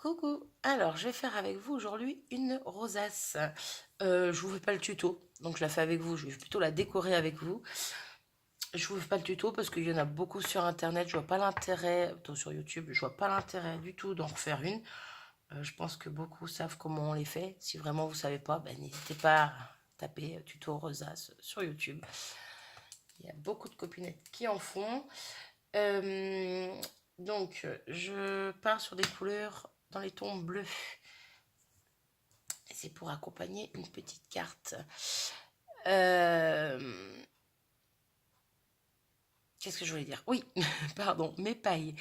Coucou, alors je vais faire avec vous aujourd'hui une rosace. Je vous fais pas le tuto, donc je la fais avec vous, je vais plutôt la décorer avec vous. Je vous fais pas le tuto parce qu'il y en a beaucoup sur internet, je vois pas l'intérêt, plutôt sur YouTube, je vois pas l'intérêt du tout d'en refaire une. Je pense que beaucoup savent comment on les fait. Si vraiment vous savez pas, ben, n'hésitez pas à taper tuto rosace sur YouTube. Il y a beaucoup de copinettes qui en font. Donc je pars sur des couleurs dans les tons bleus. C'est pour accompagner une petite carte. Qu'est-ce que je voulais dire? Oui, pardon, mes pailles.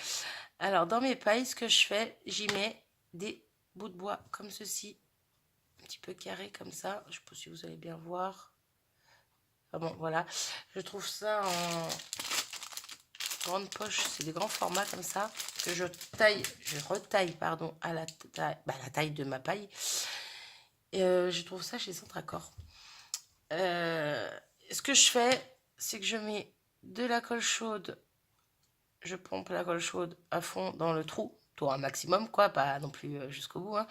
Alors, dans mes pailles, ce que je fais, j'y mets des bouts de bois comme ceci, un petit peu carré comme ça. Je ne sais pas si vous allez bien voir. Ah bon, voilà. Je trouve ça en grande poche. C'est des grands formats comme ça que je retaille, pardon, à la taille de ma paille. Et je trouve ça chez Centracor. Ce que je fais, c'est que je mets de la colle chaude, je pompe la colle chaude à fond dans le trou, toi un maximum quoi, pas non plus jusqu'au bout, hein.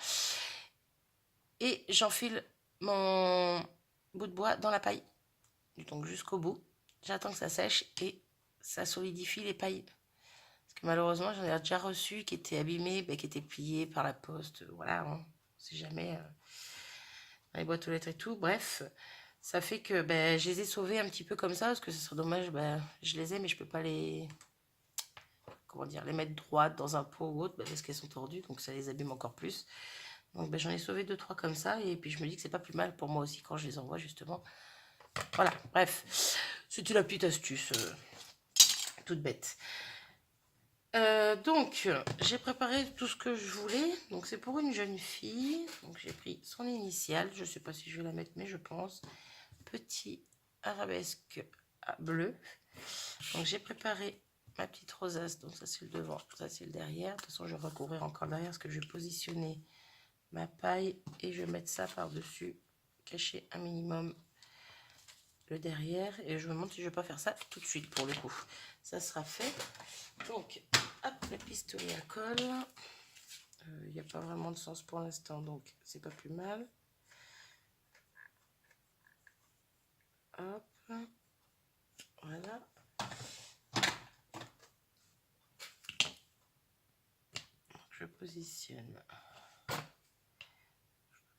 Et j'enfile mon bout de bois dans la paille, donc jusqu'au bout. J'attends que ça sèche et ça solidifie les pailles. Parce que malheureusement, j'en ai déjà reçu qui étaient abîmés, qui étaient pliés par la poste, voilà, hein. On sait jamais, dans les boîtes aux lettres et tout, bref. Ça fait que je les ai sauvés un petit peu comme ça, parce que ce serait dommage, je les ai, mais je peux pas les, comment dire, les mettre droites dans un pot ou autre, parce qu'elles sont tordues, donc ça les abîme encore plus. Donc j'en ai sauvé 2-3 comme ça, et puis je me dis que c'est pas plus mal pour moi aussi quand je les envoie, justement. Voilà, bref, c'était la petite astuce, toute bête. Donc, j'ai préparé tout ce que je voulais. Donc, c'est pour une jeune fille. Donc, j'ai pris son initiale. Je sais pas si je vais la mettre, mais je pense. Petit arabesque bleu. Donc, j'ai préparé ma petite rosace. Donc, ça, c'est le devant. Ça, c'est le derrière. De toute façon, je vais recouvrir encore derrière parce que je vais positionner ma paille et je vais mettre ça par-dessus. Cacher un minimum le derrière. Et je me demande si je vais pas faire ça tout de suite pour le coup. Ça sera fait. Donc, hop, le pistolet à colle. Il n'y a pas vraiment de sens pour l'instant, donc c'est pas plus mal. Hop, voilà. Je positionne. Je veux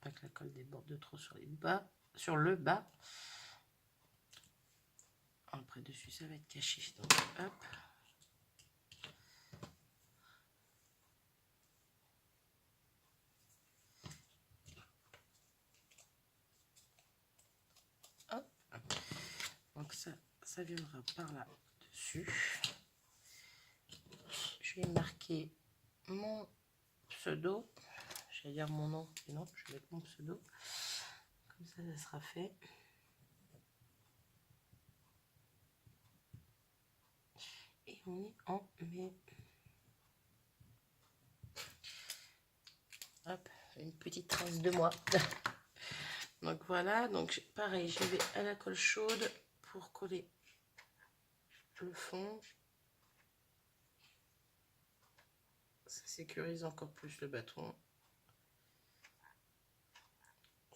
pas que la colle déborde de trop sur les bas, sur le bas. Après dessus, ça va être caché. Donc hop. Hop. Donc ça viendra par là dessus. Je vais marquer mon pseudo. Je vais dire mon nom, mais non, je vais mettre mon pseudo. Comme ça sera fait. Et on est en mai. Hop, une petite trace de moi. Donc voilà, donc pareil, je vais à la colle chaude pour coller le fond. Ça sécurise encore plus le bâton.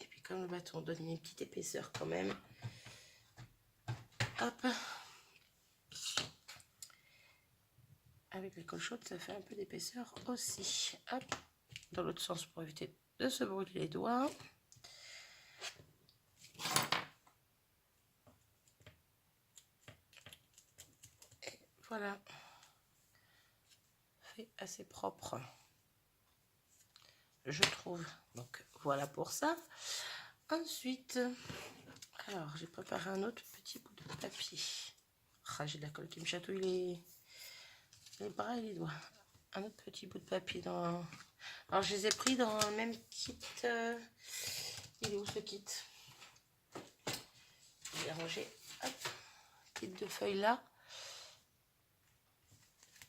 Et puis comme le bâton donne une petite épaisseur quand même, hop, avec la colle chaude, ça fait un peu d'épaisseur aussi. Hop, dans l'autre sens pour éviter de se brûler les doigts. Et voilà, fait assez propre, je trouve. Donc voilà pour ça. Ensuite, alors j'ai préparé un autre petit bout de papier. Ah, j'ai de la colle qui me chatouille les bras et les doigts. Un autre petit bout de papier dans... Alors je les ai pris dans le même kit. Il est où ce kit? Je vais ranger. Hop, kit de feuilles là.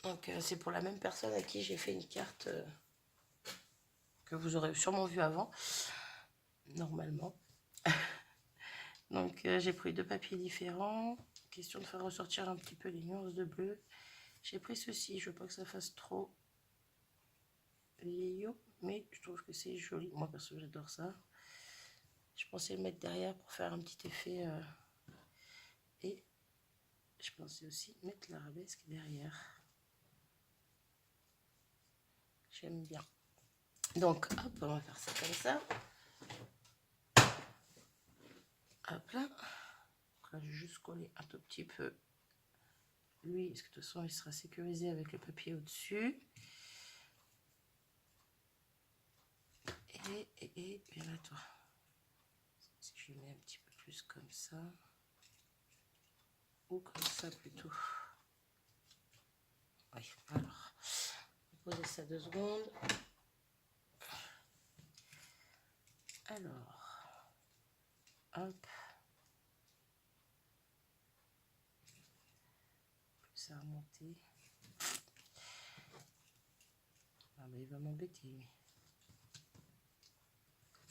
Donc c'est pour la même personne à qui j'ai fait une carte que vous aurez sûrement vu avant, normalement. Donc j'ai pris 2 papiers différents. Question de faire ressortir un petit peu les nuances de bleu. J'ai pris ceci, je veux pas que ça fasse trop vieillot, mais je trouve que c'est joli. Moi, perso, j'adore ça. Je pensais le mettre derrière pour faire un petit effet. Et je pensais aussi mettre l'arabesque derrière. J'aime bien. Donc, hop, on va faire ça comme ça. Hop là. Là, je vais juste coller un tout petit peu lui, parce que de toute façon, il sera sécurisé avec le papier au-dessus. Et bien là, toi. Si je mets un petit peu plus comme ça. Ou comme ça plutôt. Oui, alors. Poser ça 2 secondes. Alors. Hop. Plus à remonter. Ah ben il va m'embêter lui.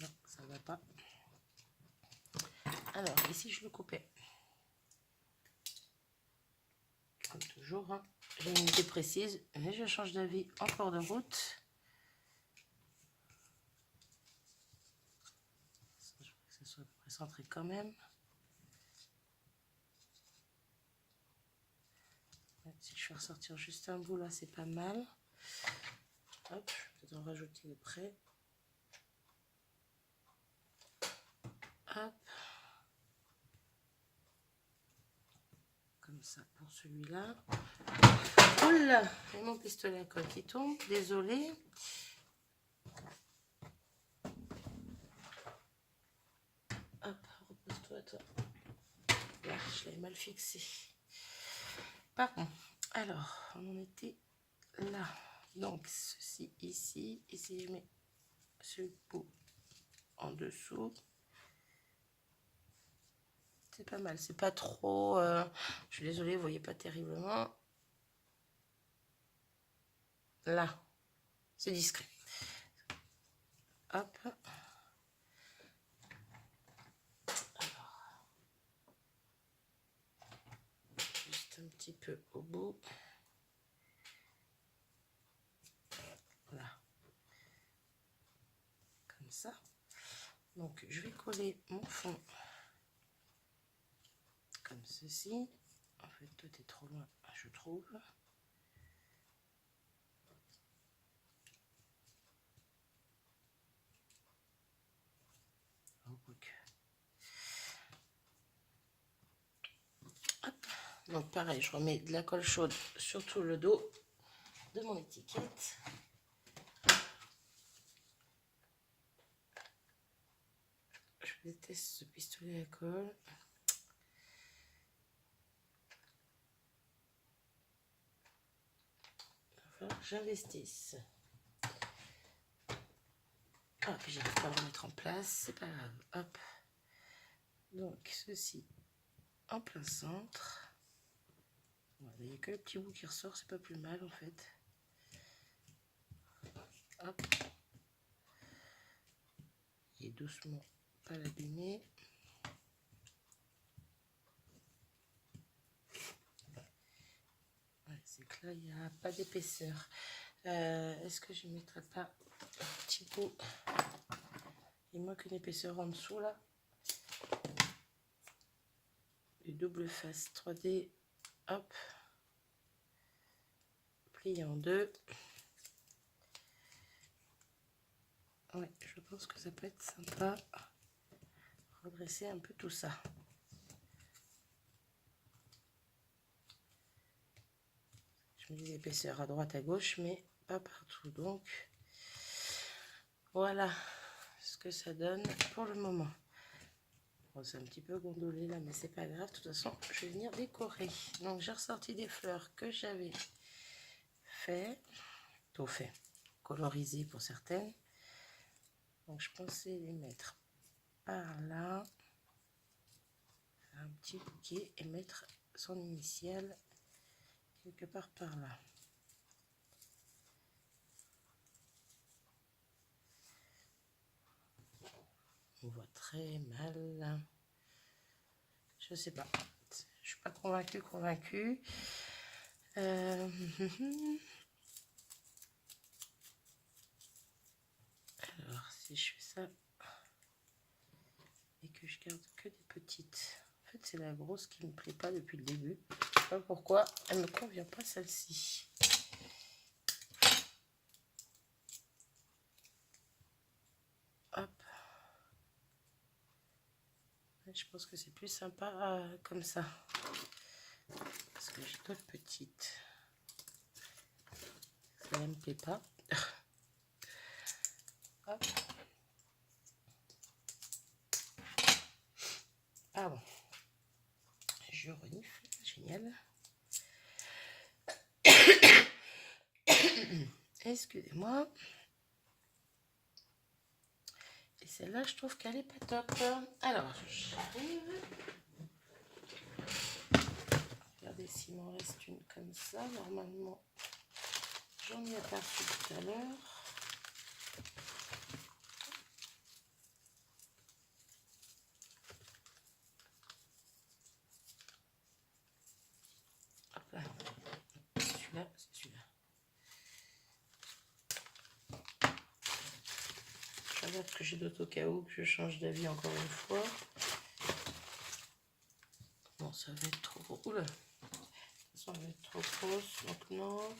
Non, ça va pas. Alors, ici je le coupais. Comme toujours, hein. J'ai une unité précise, mais je change d'avis en cours de route. Je veux que ça soit à peu près centré quand même. Si je fais ressortir juste un bout là, c'est pas mal. Hop, je vais peut-être en rajouter de près. Hop. Comme ça pour celui-là. Oh là, j'ai mon pistolet à colle qui tombe. Désolée. Hop, repose-toi, toi. Là, je l'avais mal fixé. Pardon. Alors, on en était là. Donc, ceci ici. Ici, je mets ce bout en dessous. C'est pas mal. C'est pas trop... je suis désolée, vous voyez pas terriblement. Là. C'est discret. Hop. Alors. Juste un petit peu au bout. Voilà. Comme ça. Donc, je vais coller mon fond comme ceci. En fait, toi, t'es trop loin, je trouve. Oh, ok. Hop. Donc, pareil, je remets de la colle chaude sur tout le dos de mon étiquette. Je déteste ce pistolet à colle. J'investisse. Ah, puis j'arrive pas à le remettre en place, c'est pas grave. Hop. Donc, ceci en plein centre. Voilà, il n'y a que le petit bout qui ressort, c'est pas plus mal en fait. Hop. Et doucement, pas l'abîmer. Ouais, c'est que là, il n'y a pas d'épaisseur. Est-ce que je ne mettrai pas un petit bout? Il manque une épaisseur en dessous là. Du double face 3D. Hop. Plié en deux. Ouais, je pense que ça peut être sympa. Redresser un peu tout ça. Je mets des épaisseurs à droite à gauche, mais pas partout. Donc, voilà ce que ça donne pour le moment. Bon, c'est un petit peu gondolé là, mais c'est pas grave. De toute façon, je vais venir décorer. Donc, j'ai ressorti des fleurs que j'avais colorisées pour certaines. Donc, je pensais les mettre par là, faire un petit bouquet et mettre son initiale quelque part par là. On voit très mal. Je sais pas. Je suis pas convaincue. si je fais ça et que je garde que des petites. En fait, c'est la grosse qui me plaît pas depuis le début. Je sais pas pourquoi elle me convient pas celle-ci. Hop. Je pense que c'est plus sympa comme ça. Parce que j'ai d'autres petites. Ça ne me plaît pas. Hop. Ah bon. Je renifle. Génial. Excusez-moi. Et celle-là, je trouve qu'elle est pas top. Alors, j'arrive. Regardez s'il m'en reste une comme ça. Normalement, j'en ai aperçu tout à l'heure. Hop là. Celui-là, c'est celui-là. Je regarde ce que j'ai d'autre au cas où que je change d'avis encore une fois. Bon, ça va être trop gros. Oula! Ça va être trop grosse, donc non.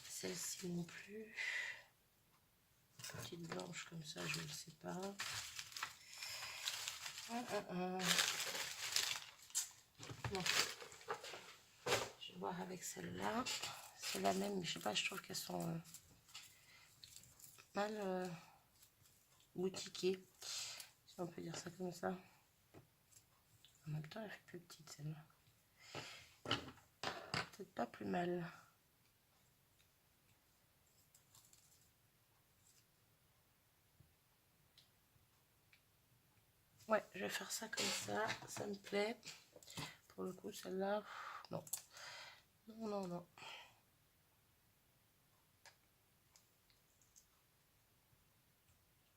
Celle-ci non plus. Petite blanche comme ça, je ne sais pas. Non. Je vais voir avec celle-là. C'est la même, mais je sais pas, je trouve qu'elles sont mal boutiquées. Si on peut dire ça comme ça. En même temps, elle fait plus petite celle-là. Peut-être pas plus mal. Ouais, je vais faire ça comme ça me plaît. Pour le coup, celle-là, non. Non, non, non.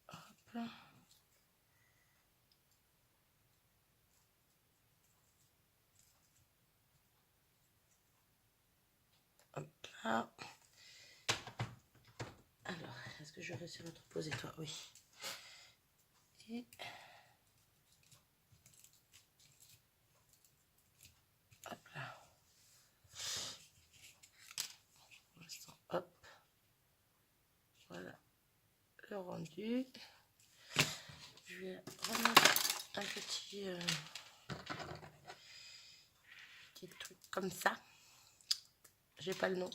Hop. Hop là. Alors, est-ce que je vais réussir à te reposer toi? Oui. Et hop là. Pour l'instant, hop. Voilà le rendu. Je vais remettre un petit truc comme ça. J'ai pas le nom.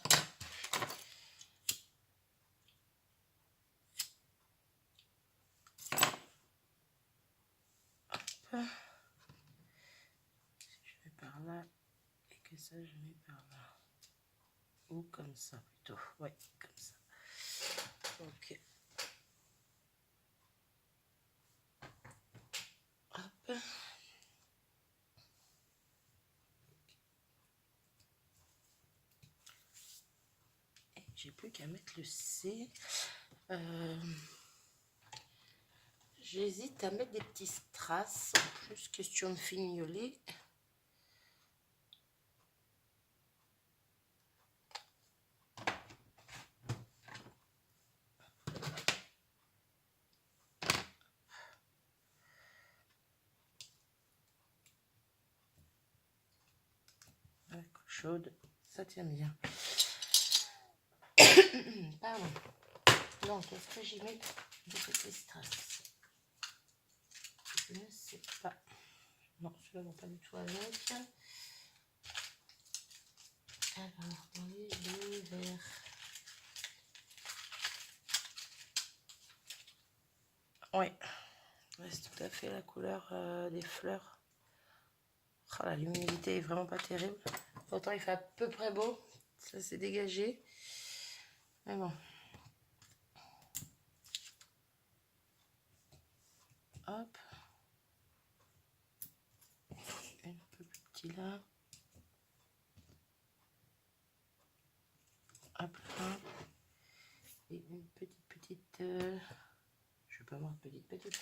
Hop. Si je vais par là et que ça je mets par là. Ou comme ça plutôt. Ouais, comme ça. Ok. Hop. Et j'ai plus qu'à mettre le C. J'hésite à mettre des petits strass. Juste question de fignoler. Chaude, ça tient bien. Pardon. Donc, est-ce que j'y mets des petits strass? Je ne sais pas. Non, ceux-là vont pas du tout avec. Alors, dans les bleus, verts. Oui, c'est tout à fait la couleur des fleurs. Oh, la luminosité est vraiment pas terrible. Pourtant, il fait à peu près beau. Ça s'est dégagé. Mais bon. Hop. Un peu plus petit là. Hop là. Et une petite... Je vais pas avoir de petite.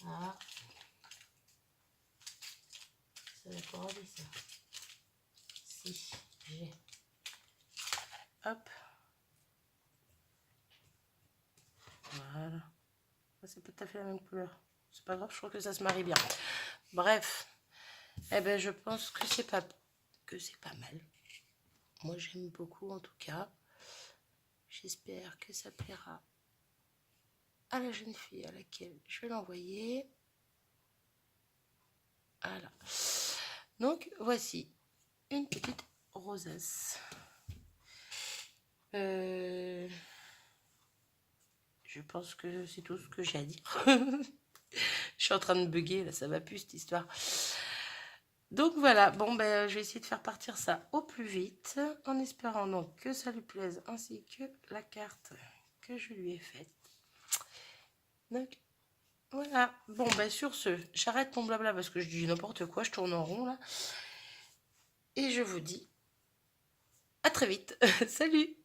Voilà. Ça va pas aller ça. Si, j'ai. Hop. c'est pas tout à fait la même couleur. C'est pas grave, je trouve que ça se marie bien. Bref, eh ben je pense que c'est pas mal. Moi j'aime beaucoup en tout cas. J'espère que ça plaira à la jeune fille à laquelle je vais l'envoyer. Voilà. Donc voici une petite rosace. Je pense que c'est tout ce que j'ai à dire. Je suis en train de bugger, là, ça va plus cette histoire. Donc voilà, bon ben je vais essayer de faire partir ça au plus vite, en espérant donc que ça lui plaise, ainsi que la carte que je lui ai faite. Donc voilà, bon ben sur ce, j'arrête mon blabla parce que je dis n'importe quoi, je tourne en rond là. Et je vous dis à très vite. Salut!